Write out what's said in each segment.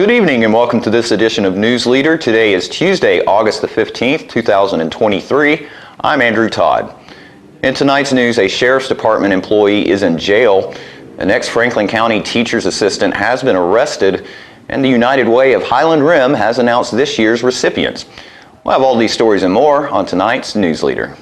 Good evening and welcome to this edition of News Leader. Today is Tuesday, August the 15th, 2023. I'm Andrew Todd. In tonight's news, a Sheriff's Department employee is in jail. An ex-Franklin County teacher's assistant has been arrested, and the United Way of Highland Rim has announced this year's recipients. We'll have all these stories and more on tonight's News Leader.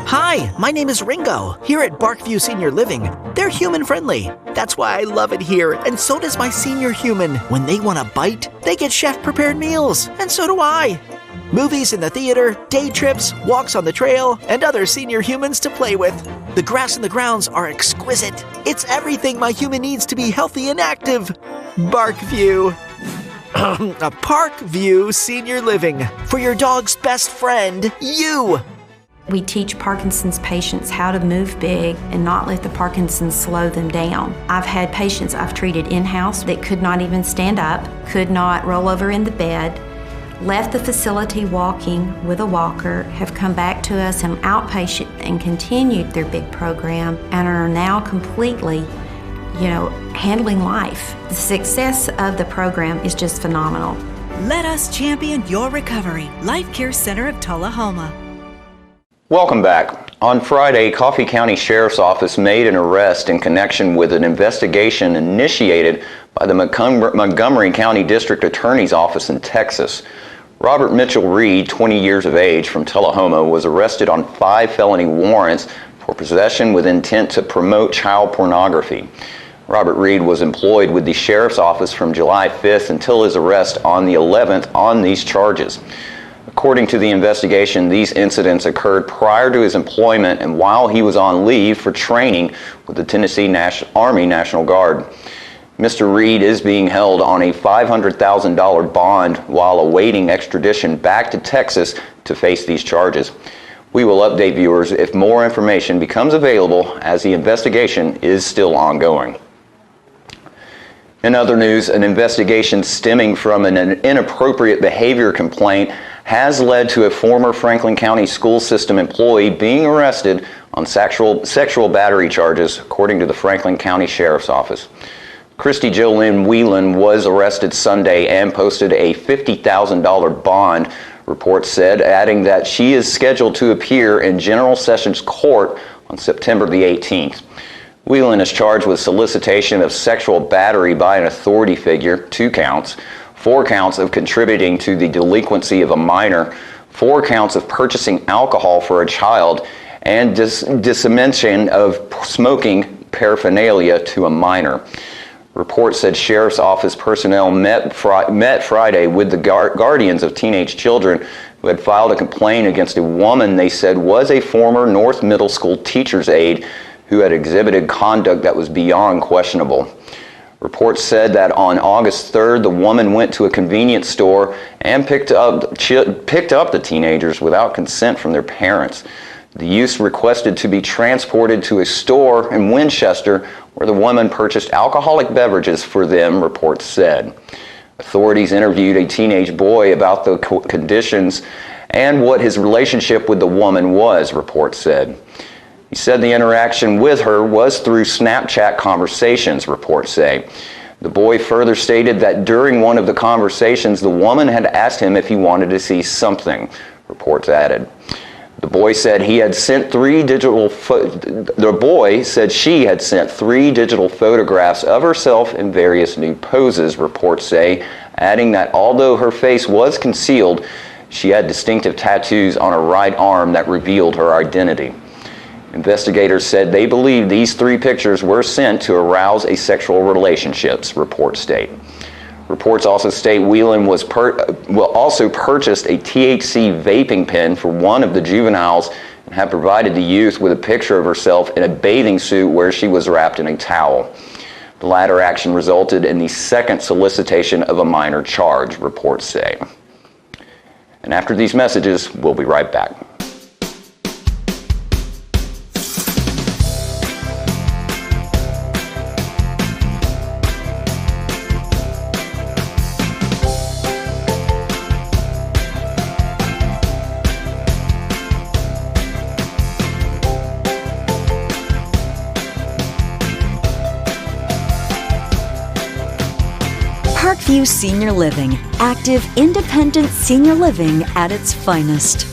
Hi, my name is Ringo. Here at Barkview Senior Living, they're human-friendly. That's why I love it here, and so does my senior human. When they want a bite, they get chef-prepared meals, and so do I. Movies in the theater, day trips, walks on the trail, and other senior humans to play with. The grass and the grounds are exquisite. It's everything my human needs to be healthy and active. Barkview. A Parkview Senior Living. For your dog's best friend, you. We teach Parkinson's patients how to move big and not let the Parkinson's slow them down. I've had patients I've treated in-house that could not even stand up, could not roll over in the bed, left the facility walking with a walker, have come back to us in outpatient and continued their big program and are now completely, handling life. The success of the program is just phenomenal. Let us champion your recovery. Life Care Center of Tullahoma. Welcome back. On Friday, Coffee County Sheriff's Office made an arrest in connection with an investigation initiated by the Montgomery County District Attorney's Office in Texas. Robert Mitchell Reed, 20 years of age, from Tullahoma, was arrested on 5 felony warrants for possession with intent to promote child pornography. Robert Reed was employed with the Sheriff's Office from July 5th until his arrest on the 11th on these charges. According to the investigation, these incidents occurred prior to his employment and while he was on leave for training with the Tennessee Army National Guard. Mr. Reed is being held on a $500,000 bond while awaiting extradition back to Texas to face these charges. We will update viewers if more information becomes available as the investigation is still ongoing. In other news, an investigation stemming from an inappropriate behavior complaint has led to a former Franklin County school system employee being arrested on sexual battery charges, according to the Franklin County Sheriff's Office. Christy Jolynn Whelan was arrested Sunday and posted a $50,000 bond, reports said, adding that she is scheduled to appear in General Sessions Court on September the 18th. Whelan is charged with solicitation of sexual battery by an authority figure, 2 counts, 4 counts of contributing to the delinquency of a minor, 4 counts of purchasing alcohol for a child, and dissemination of smoking paraphernalia to a minor. Reports said Sheriff's Office personnel met Friday with the guardians of teenage children who had filed a complaint against a woman they said was a former North Middle School teacher's aide who had exhibited conduct that was beyond questionable. Reports said that on August 3rd, the woman went to a convenience store and picked up the teenagers without consent from their parents. The youths requested to be transported to a store in Winchester where the woman purchased alcoholic beverages for them, reports said. Authorities interviewed a teenage boy about the conditions and what his relationship with the woman was, reports said. He said the interaction with her was through Snapchat conversations, reports say. The boy further stated that during one of the conversations, the woman had asked him if he wanted to see something, reports added. The boy said she had sent 3 digital photographs of herself in various nude poses, reports say, adding that although her face was concealed, she had distinctive tattoos on her right arm that revealed her identity. Investigators said they believe these 3 pictures were sent to arouse a sexual relationships, reports state. Reports also state Whelan also purchased a THC vaping pen for one of the juveniles and had provided the youth with a picture of herself in a bathing suit where she was wrapped in a towel. The latter action resulted in the second solicitation of a minor charge, reports say. And after these messages, we'll be right back. Barkview Senior Living. Active, independent senior living at its finest.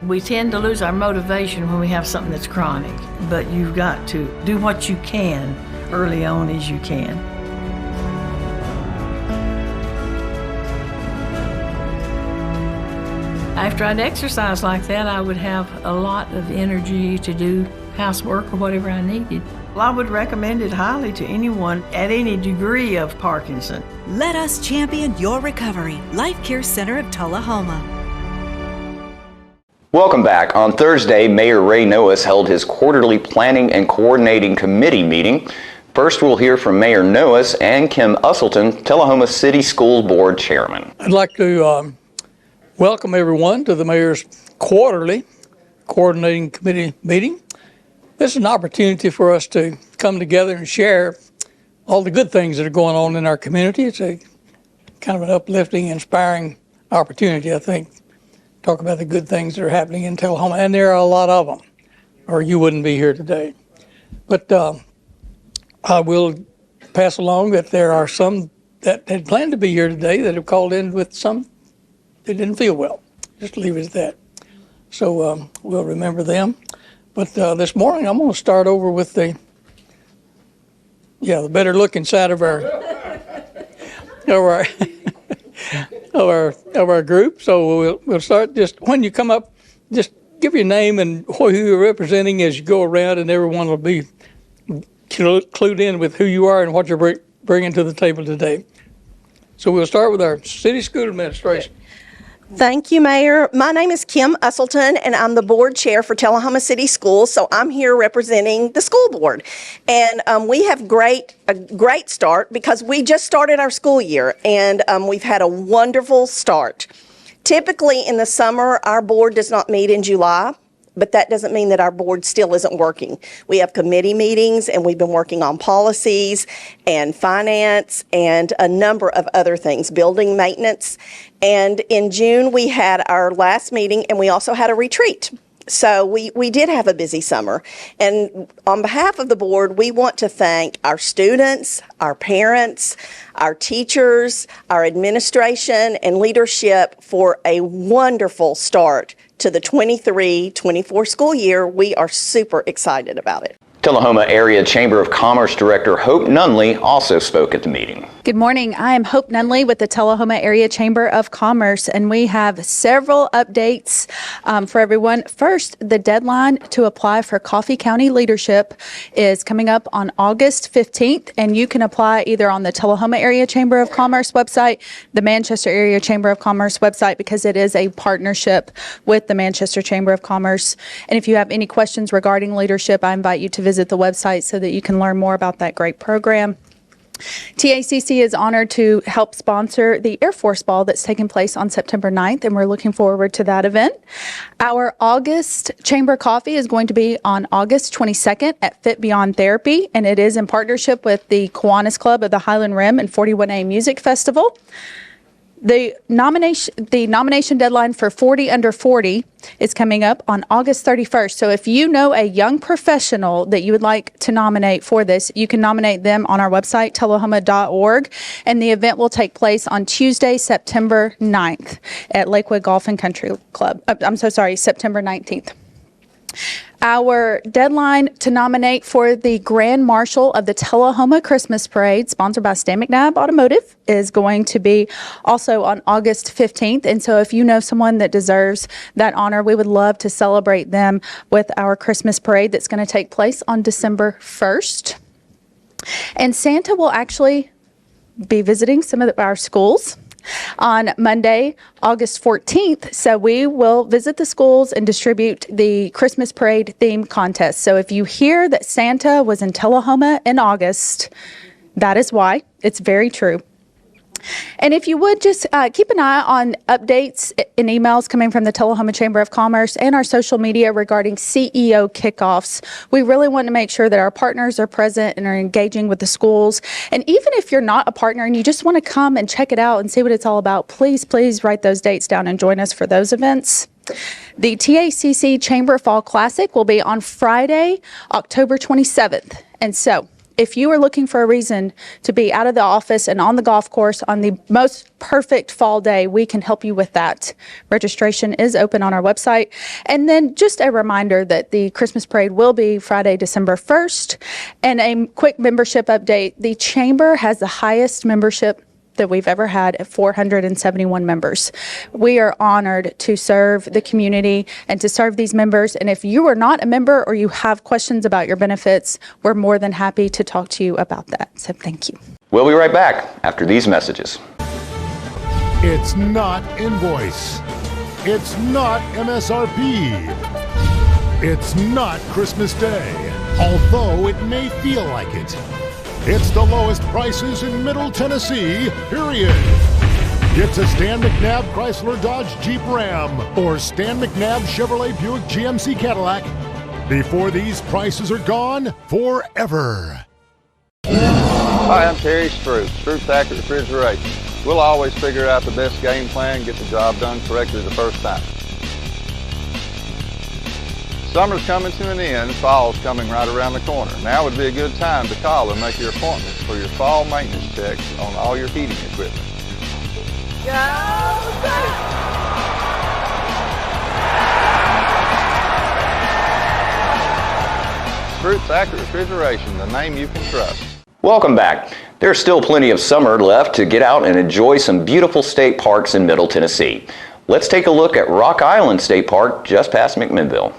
We tend to lose our motivation when we have something that's chronic, but you've got to do what you can early on as you can. After I'd exercise like that, I would have a lot of energy to do housework or whatever I needed. Well, I would recommend it highly to anyone at any degree of Parkinson. Let us champion your recovery. Life Care Center of Tullahoma. Welcome back. On Thursday, Mayor Ray Noaes held his quarterly Planning and Coordinating Committee meeting. First, we'll hear from Mayor Noaes and Kim Usselton, Tullahoma City School Board Chairman. I'd like to welcome everyone to the Mayor's quarterly Coordinating Committee meeting. This is an opportunity for us to come together and share all the good things that are going on in our community. It's a kind of an uplifting, inspiring opportunity, I think. Talk about the good things that are happening in Tullahoma, and there are a lot of them, or you wouldn't be here today. But I will pass along that there are some that had planned to be here today that have called in with some that didn't feel well. Just leave it at that. So we'll remember them. But this morning I'm going to start over with the better looking side of our of our group. So we'll start. Just when you come up, just give your name and who you're representing as you go around, and everyone will be clued in with who you are and what you're bringing to the table today. So we'll start with our city school administration. Thank you, Mayor. My name is Kim Usselton, and I'm the board chair for Tullahoma City Schools, so I'm here representing the school board. And we have a great start because we just started our school year, and we've had a wonderful start. Typically in the summer, our board does not meet in July, but that doesn't mean that our board still isn't working. We have committee meetings, and we've been working on policies and finance and a number of other things, building maintenance. And in June, we had our last meeting, and we also had a retreat. So we did have a busy summer. And on behalf of the board, we want to thank our students, our parents, our teachers, our administration, and leadership for a wonderful start to the 23-24 school year. We are super excited about it. Tullahoma Area Chamber of Commerce Director Hope Nunley also spoke at the meeting. Good morning. I am Hope Nunley with the Tullahoma Area Chamber of Commerce, and we have several updates for everyone. First, the deadline to apply for Coffee County leadership is coming up on August 15th, and you can apply either on the Tullahoma Area Chamber of Commerce website, the Manchester Area Chamber of Commerce website, because it is a partnership with the Manchester Chamber of Commerce. And if you have any questions regarding leadership, I invite you to visit the website so that you can learn more about that great program. TACC is honored to help sponsor the Air Force Ball that's taking place on September 9th, and we're looking forward to that event. Our August Chamber Coffee is going to be on August 22nd at Fit Beyond Therapy, and it is in partnership with the Kiwanis Club of the Highland Rim and 41A Music Festival. The nomination deadline for 40 Under 40 is coming up on August 31st. So if you know a young professional that you would like to nominate for this, you can nominate them on our website, tullahoma.org, and the event will take place on Tuesday, September 9th at Lakewood Golf and Country Club. September 19th. Our deadline to nominate for the Grand Marshal of the Tullahoma Christmas Parade, sponsored by Stan McNabb Automotive, is going to be also on August 15th. And so if you know someone that deserves that honor, we would love to celebrate them with our Christmas parade that's going to take place on December 1st. And Santa will actually be visiting some of our schools on Monday, August 14th. So we will visit the schools and distribute the Christmas parade theme contest. So if you hear that Santa was in Tullahoma in August, that is why. It's very true. And if you would just keep an eye on updates and emails coming from the Tullahoma Chamber of Commerce and our social media regarding CEO kickoffs. We really want to make sure that our partners are present and are engaging with the schools. And even if you're not a partner and you just want to come and check it out and see what it's all about, please write those dates down and join us for those events. The TACC Chamber Fall Classic will be on Friday, October 27th. And so, if you are looking for a reason to be out of the office and on the golf course on the most perfect fall day, we can help you with that. Registration is open on our website. And then just a reminder that the Christmas parade will be Friday, December 1st. And a quick membership update. The Chamber has the highest membership that we've ever had at 471 members. We are honored to serve the community and to serve these members. And if you are not a member or you have questions about your benefits, we're more than happy to talk to you about that. So thank you. We'll be right back after these messages. It's not invoice. It's not MSRP. It's not Christmas Day, although it may feel like it. It's the lowest prices in Middle Tennessee, period. It's a Stan McNabb Chrysler Dodge Jeep Ram or Stan McNabb Chevrolet Buick GMC Cadillac before these prices are gone forever. Hi, I'm Terry Stroop, Stroop's Accurate Refrigeration. We'll always figure out the best game plan, get the job done correctly the first time. Summer's coming to an end, fall's coming right around the corner. Now would be a good time to call and make your appointments for your fall maintenance checks on all your heating equipment. Stroop's Accurate Refrigeration, the name you can trust. Welcome back. There's still plenty of summer left to get out and enjoy some beautiful state parks in Middle Tennessee. Let's take a look at Rock Island State Park just past McMinnville.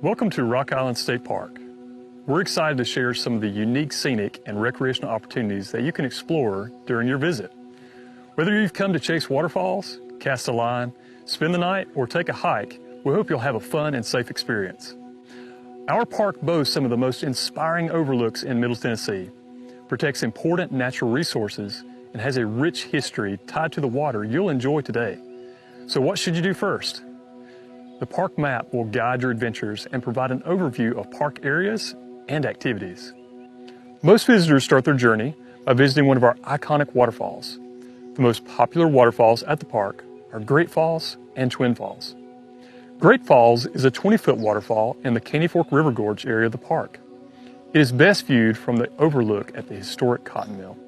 Welcome to Rock Island State Park. We're excited to share some of the unique scenic and recreational opportunities that you can explore during your visit. Whether you've come to chase waterfalls, cast a line, spend the night, or take a hike, we hope you'll have a fun and safe experience. Our park boasts some of the most inspiring overlooks in Middle Tennessee, protects important natural resources, and has a rich history tied to the water you'll enjoy today. So what should you do first? The park map will guide your adventures and provide an overview of park areas and activities. Most visitors start their journey by visiting one of our iconic waterfalls. The most popular waterfalls at the park are Great Falls and Twin Falls. Great Falls is a 20-foot waterfall in the Caney Fork River Gorge area of the park. It is best viewed from the overlook at the historic cotton mill.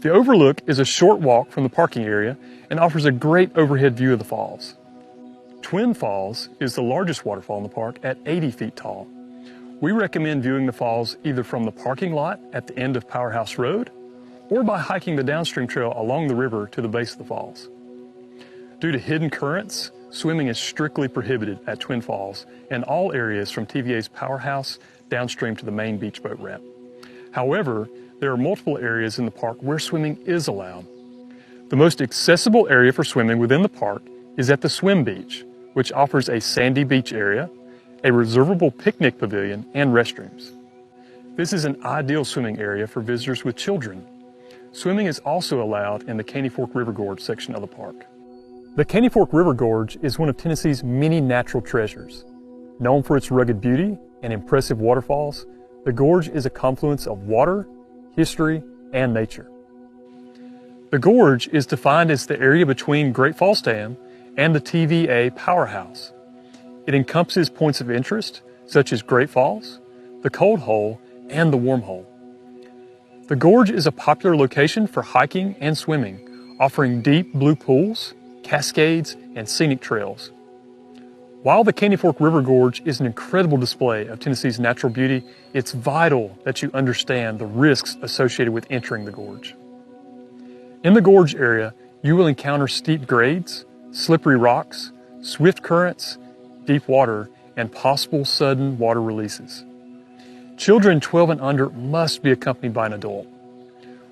The overlook is a short walk from the parking area and offers a great overhead view of the falls. Twin Falls is the largest waterfall in the park at 80 feet tall. We recommend viewing the falls either from the parking lot at the end of Powerhouse Road or by hiking the downstream trail along the river to the base of the falls. Due to hidden currents, swimming is strictly prohibited at Twin Falls and all areas from TVA's Powerhouse downstream to the main beach boat ramp. However, there are multiple areas in the park where swimming is allowed. The most accessible area for swimming within the park is at the Swim Beach, which offers a sandy beach area, a reservable picnic pavilion, and restrooms. This is an ideal swimming area for visitors with children. Swimming is also allowed in the Caney Fork River Gorge section of the park. The Caney Fork River Gorge is one of Tennessee's many natural treasures. Known for its rugged beauty and impressive waterfalls, the gorge is a confluence of water, history, and nature. The gorge is defined as the area between Great Falls Dam and the TVA Powerhouse. It encompasses points of interest such as Great Falls, the Cold Hole, and the Warm Hole. The gorge is a popular location for hiking and swimming, offering deep blue pools, cascades, and scenic trails. While the Caney Fork River Gorge is an incredible display of Tennessee's natural beauty, it's vital that you understand the risks associated with entering the gorge. In the gorge area, you will encounter steep grades, slippery rocks, swift currents, deep water, and possible sudden water releases. Children 12 and under must be accompanied by an adult.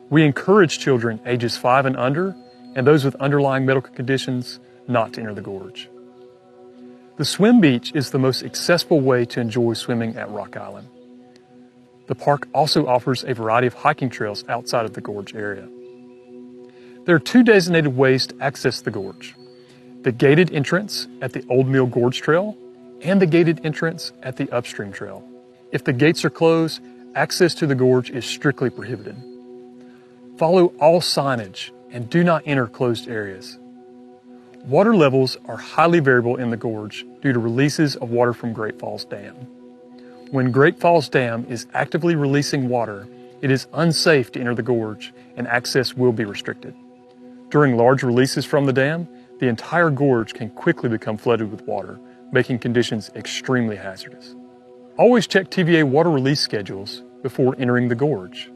We encourage children ages 5 and under and those with underlying medical conditions not to enter the gorge. The Swim Beach is the most accessible way to enjoy swimming at Rock Island. The park also offers a variety of hiking trails outside of the gorge area. There are 2 designated ways to access the gorge: the gated entrance at the Old Mill Gorge Trail and the gated entrance at the Upstream Trail. If the gates are closed, access to the gorge is strictly prohibited. Follow all signage and do not enter closed areas. Water levels are highly variable in the gorge due to releases of water from Great Falls Dam. When Great Falls Dam is actively releasing water, it is unsafe to enter the gorge and access will be restricted. During large releases from the dam, the entire gorge can quickly become flooded with water, making conditions extremely hazardous. Always check TVA water release schedules before entering the gorge.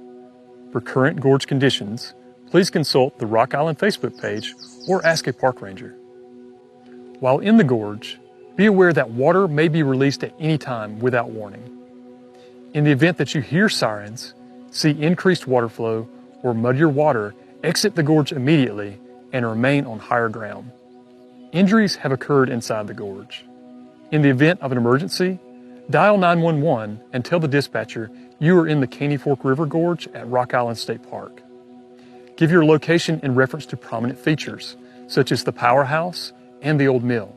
For current gorge conditions, please consult the Rock Island Facebook page or ask a park ranger. While in the gorge, be aware that water may be released at any time without warning. In the event that you hear sirens, see increased water flow, or muddier water, exit the gorge immediately and remain on higher ground. Injuries have occurred inside the gorge. In the event of an emergency, dial 911 and tell the dispatcher you are in the Caney Fork River Gorge at Rock Island State Park. Give your location in reference to prominent features, such as the powerhouse and the old mill.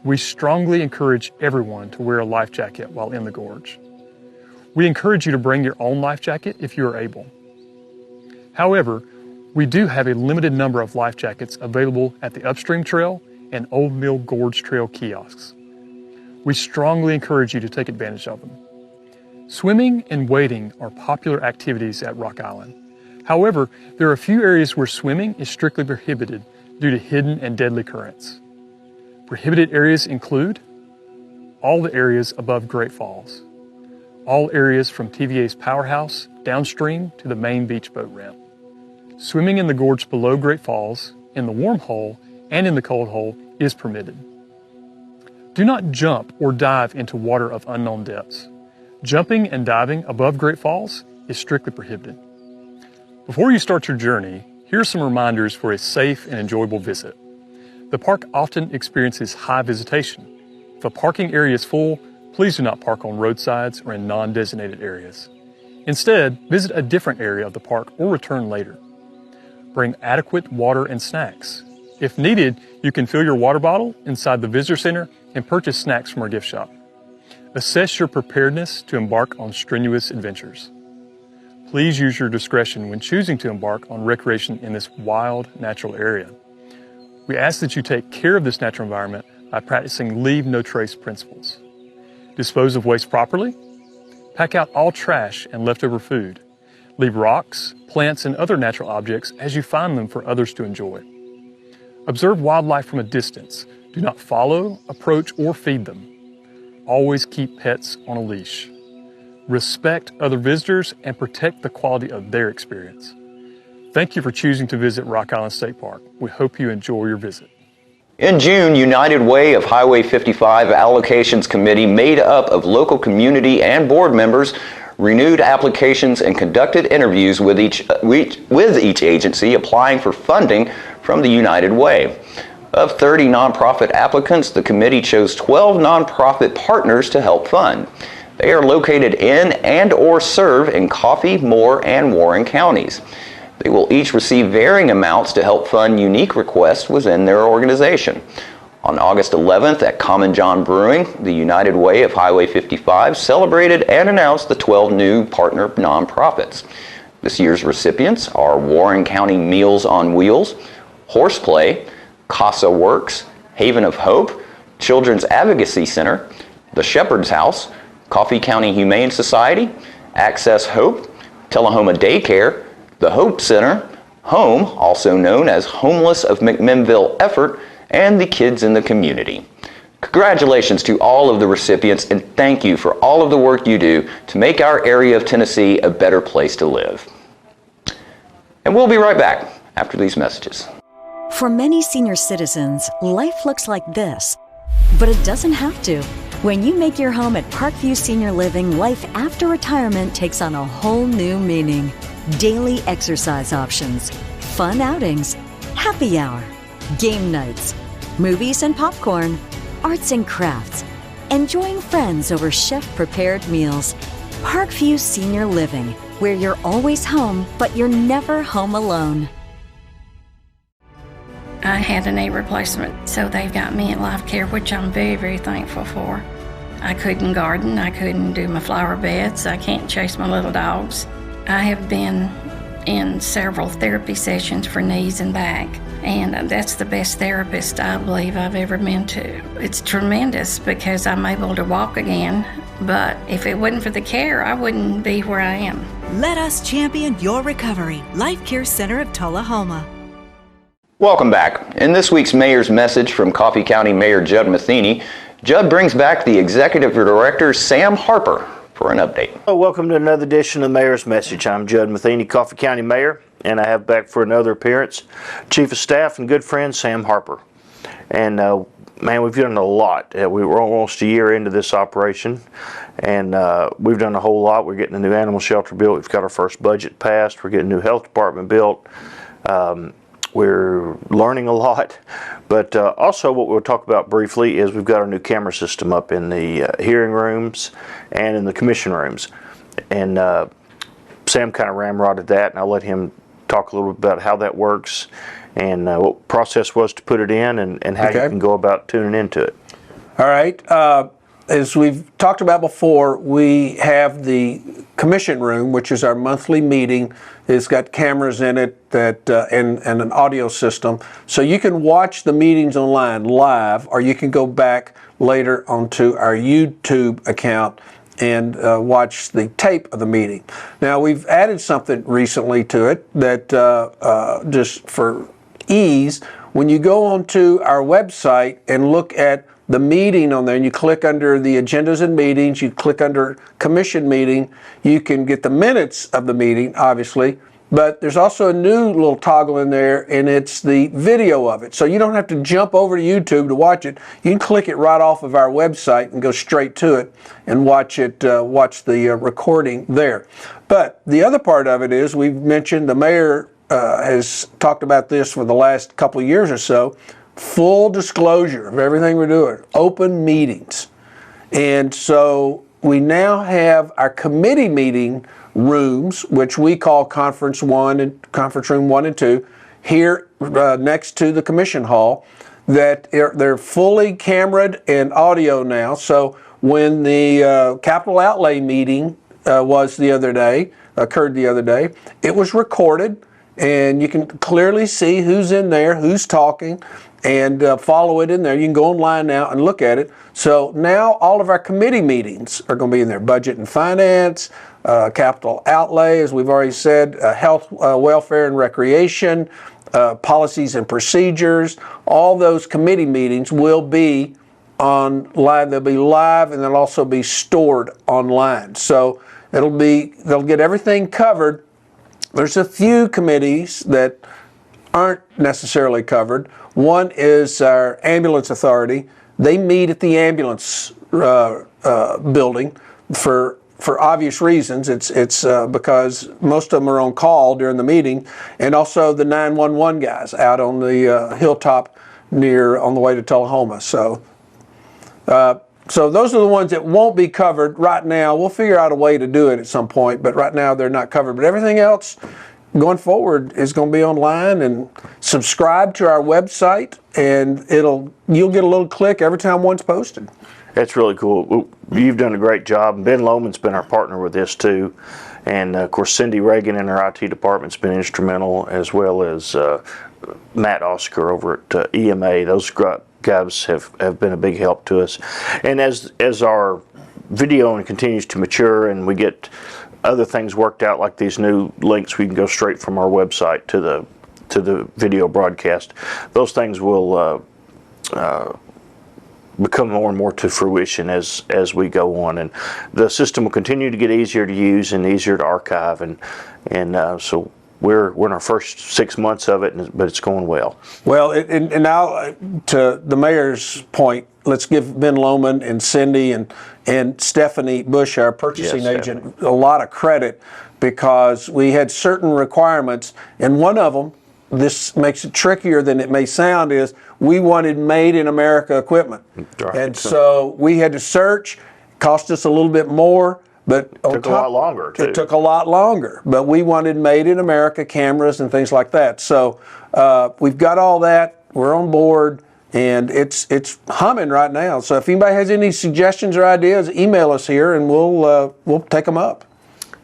We strongly encourage everyone to wear a life jacket while in the gorge. We encourage you to bring your own life jacket if you are able. However, we do have a limited number of life jackets available at the Upstream Trail and Old Mill Gorge Trail kiosks. We strongly encourage you to take advantage of them. Swimming and wading are popular activities at Rock Island. However, there are a few areas where swimming is strictly prohibited due to hidden and deadly currents. Prohibited areas include all the areas above Great Falls, all areas from TVA's powerhouse downstream to the main beach boat ramp. Swimming in the gorge below Great Falls, in the warm hole, and in the cold hole is permitted. Do not jump or dive into water of unknown depths. Jumping and diving above Great Falls is strictly prohibited. Before you start your journey, here are some reminders for a safe and enjoyable visit. The park often experiences high visitation. If a parking area is full, please do not park on roadsides or in non-designated areas. Instead, visit a different area of the park or return later. Bring adequate water and snacks. If needed, you can fill your water bottle inside the visitor center and purchase snacks from our gift shop. Assess your preparedness to embark on strenuous adventures. Please use your discretion when choosing to embark on recreation in this wild, natural area. We ask that you take care of this natural environment by practicing leave no trace principles. Dispose of waste properly. Pack out all trash and leftover food. Leave rocks, plants, and other natural objects as you find them for others to enjoy. Observe wildlife from a distance. Do not follow, approach, or feed them. Always keep pets on a leash. Respect other visitors and protect the quality of their experience. Thank you for choosing to visit Rock Island State Park. We hope you enjoy your visit. In June, United Way of Highway 55 Allocations Committee, made up of local community and board members, renewed applications and conducted interviews with each agency applying for funding from the United Way. Of 30 nonprofit applicants, the committee chose 12 nonprofit partners to help fund. They are located in and/or serve in Coffee, Moore, and Warren counties. They will each receive varying amounts to help fund unique requests within their organization. On August 11th at Common John Brewing, the United Way of Highway 55 celebrated and announced the 12 new partner nonprofits. This year's recipients are Warren County Meals on Wheels, Horseplay, Casa Works, Haven of Hope, Children's Advocacy Center, the Shepherd's House, Coffee County Humane Society, Access Hope, Tullahoma Daycare, the Hope Center, Home, also known as Homeless of McMinnville Effort, and the Kids in the Community. Congratulations to all of the recipients, and thank you for all of the work you do to make our area of Tennessee a better place to live. And we'll be right back after these messages. For many senior citizens, life looks like this, but it doesn't have to. When you make your home at Parkview Senior Living, life after retirement takes on a whole new meaning. Daily exercise options, fun outings, happy hour, game nights, movies and popcorn, arts and crafts, enjoying friends over chef-prepared meals. Parkview Senior Living, where you're always home, but you're never home alone. I had a knee replacement, so they've got me at Life Care, which I'm very, very thankful for. I couldn't garden. I couldn't do my flower beds. I can't chase my little dogs. I have been in several therapy sessions for knees and back, and that's the best therapist I believe I've ever been to. It's tremendous because I'm able to walk again, but if it wasn't for the care, I wouldn't be where I am. Let us champion your recovery. Life Care Center of Tullahoma. Welcome back. In this week's Mayor's Message from Coffee County Mayor Judd Matheny, Judd brings back the Executive Director, Sam Harper, for an update. Well, welcome to another edition of Mayor's Message. I'm Judd Matheny, Coffee County Mayor, and I have back for another appearance Chief of Staff and good friend Sam Harper. And man, we've done a lot. We were almost a year into this operation, and we've done a whole lot. We're getting a new animal shelter built. We've got our first budget passed. We're getting a new health department built. We're learning a lot, but also what we'll talk about briefly is we've got our new camera system up in the hearing rooms and in the commission rooms. And Sam kind of ramrodded that, and I'll let him talk a little bit about how that works and what the process was to put it in and how you can go about tuning into it. All right. As we've talked about before, we have the commission room, which is our monthly meeting. It's got cameras in it that and an audio system. So you can watch the meetings online live, or you can go back later onto our YouTube account and watch the tape of the meeting. Now, we've added something recently to it that just for ease, when you go onto our website and look at the meeting on there, and you click under the agendas and meetings, you click under commission meeting, you can get the minutes of the meeting, obviously, but there's also a new little toggle in there, and it's the video of it. So you don't have to jump over to YouTube to watch it. You can click it right off of our website and go straight to it and watch it, watch the recording there. But the other part of it is, we've mentioned, the mayor has talked about this for the last couple of years or so, full disclosure of everything we're doing, open meetings. And so we now have our committee meeting rooms, which we call conference room 1 and 2, here next to the commission hall, that they're fully cameraed and audio now. So when the capital outlay meeting occurred the other day, it was recorded, and you can clearly see who's in there, who's talking, and follow it in there. You can go online now and look at it. So now all of our committee meetings are going to be in there. Budget and finance, capital outlay, as we've already said, health, welfare and recreation, policies and procedures. All those committee meetings will be online. They'll be live, and they'll also be stored online. So they'll get everything covered. There's a few committees that aren't necessarily covered. One is our ambulance authority. They meet at the ambulance building for obvious reasons. It's because most of them are on call during the meeting, and also the 911 guys out on the hilltop on the way to Tullahoma. So those are the ones that won't be covered right now. We'll figure out a way to do it at some point, but right now they're not covered. But everything else going forward is going to be online, and subscribe to our website, and you'll get a little click every time one's posted. That's really cool. You've done a great job. Ben Lohman's been our partner with this too, and of course Cindy Reagan in our IT department's been instrumental, as well as Matt Oscar over at EMA. Those guys have been a big help to us. And as our video continues to mature and we get other things worked out, like these new links, we can go straight from our website to the video broadcast. Those things will become more and more to fruition as we go on, and the system will continue to get easier to use and easier to archive, and so we're in our first 6 months of it, but it's going well. Well, and now to the mayor's point, let's give Ben Lohman and Cindy and Stephanie Bush, our purchasing agent, a lot of credit, because we had certain requirements, and one of them, this makes it trickier than it may sound, is we wanted made in America equipment. Right. And so we had to search, cost us a little bit more, but it took a lot longer too. It took a lot longer, but we wanted made in America cameras and things like that. So we've got all that, we're on board, and it's humming right now. So if anybody has any suggestions or ideas, email us here, and we'll take them up.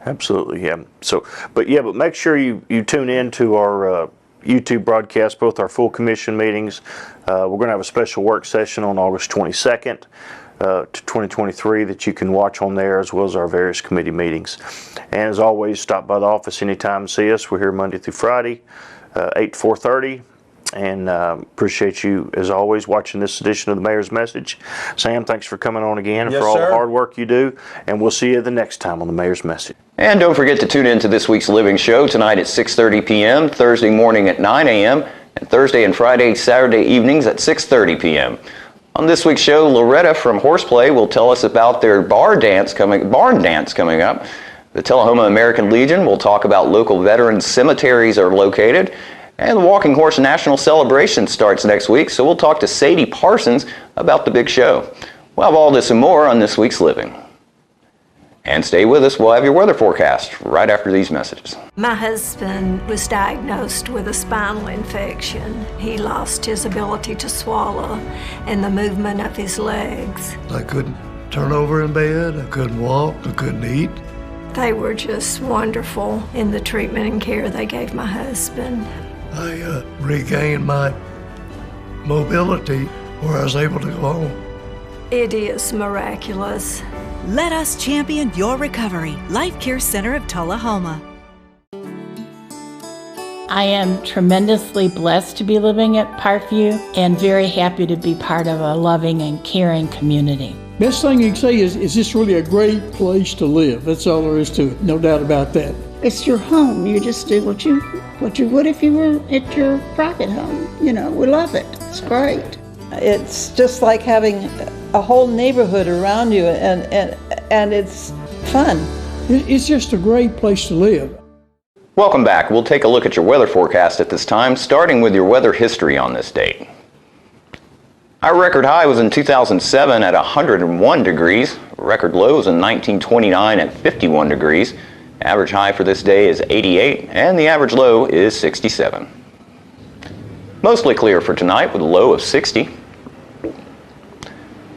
Absolutely, yeah. So, but make sure you tune in to our YouTube broadcast, both our full commission meetings. We're going to have a special work session on August 22nd. To 2023 that you can watch on there, as well as our various committee meetings. And as always, stop by the office anytime and see us. We're here Monday through Friday, 8 to 4:30. And appreciate you, as always, watching this edition of the Mayor's Message. Sam, thanks for coming on again and Yes, for all sir. the hard work you do. And we'll see you the next time on the Mayor's Message. And don't forget to tune in to this week's Living Show tonight at 6:30 p.m., Thursday morning at 9 a.m., and Thursday and Friday, Saturday evenings at 6:30 p.m. On this week's show, Loretta from Horseplay will tell us about their barn dance coming up. The Tullahoma American Legion will talk about local veterans cemeteries are located. And the Walking Horse National Celebration starts next week, so we'll talk to Sadie Parsons about the big show. We'll have all this and more on this week's Living. And stay with us, we'll have your weather forecast right after these messages. My husband was diagnosed with a spinal infection. He lost his ability to swallow and the movement of his legs. I couldn't turn over in bed, I couldn't walk, I couldn't eat. They were just wonderful in the treatment and care they gave my husband. I regained my mobility where I was able to go home. It is miraculous. Let us champion your recovery. Life Care Center of Tullahoma. I am tremendously blessed to be living at Parkview and very happy to be part of a loving and caring community. Best thing you can say is this really a great place to live. That's all there is to it, no doubt about that. It's your home. You just do what you would if you were at your private home. You know, we love it. It's great. It's just like having a whole neighborhood around you, and it's fun. It's just a great place to live. Welcome back. We'll take a look at your weather forecast at this time, starting with your weather history on this date. Our record high was in 2007 at 101 degrees. Record low was in 1929 at 51 degrees. Average high for this day is 88, and the average low is 67. Mostly clear for tonight with a low of 60.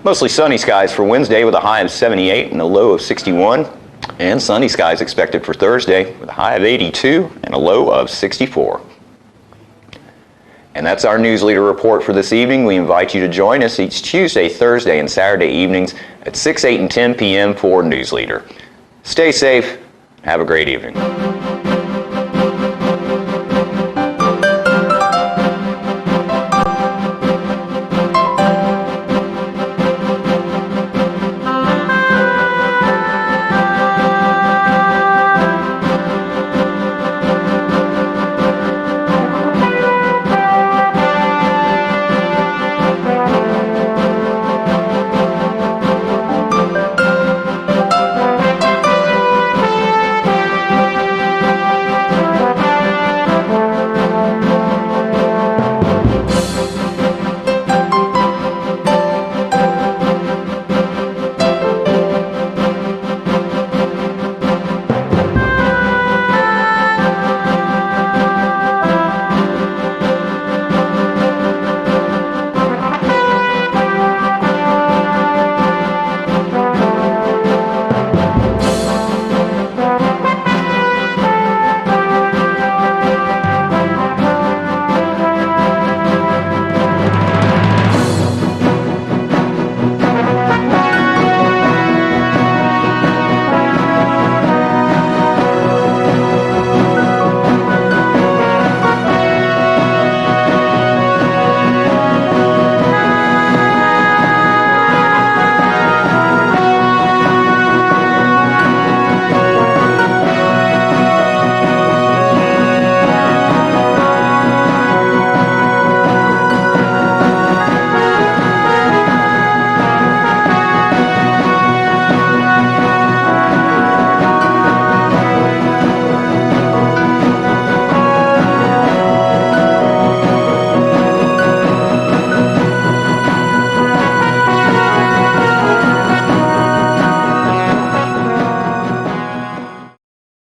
Mostly sunny skies for Wednesday with a high of 78 and a low of 61. And sunny skies expected for Thursday with a high of 82 and a low of 64. And that's our News Leader report for this evening. We invite you to join us each Tuesday, Thursday, and Saturday evenings at 6, 8, and 10 p.m. for News Leader. Stay safe. Have a great evening.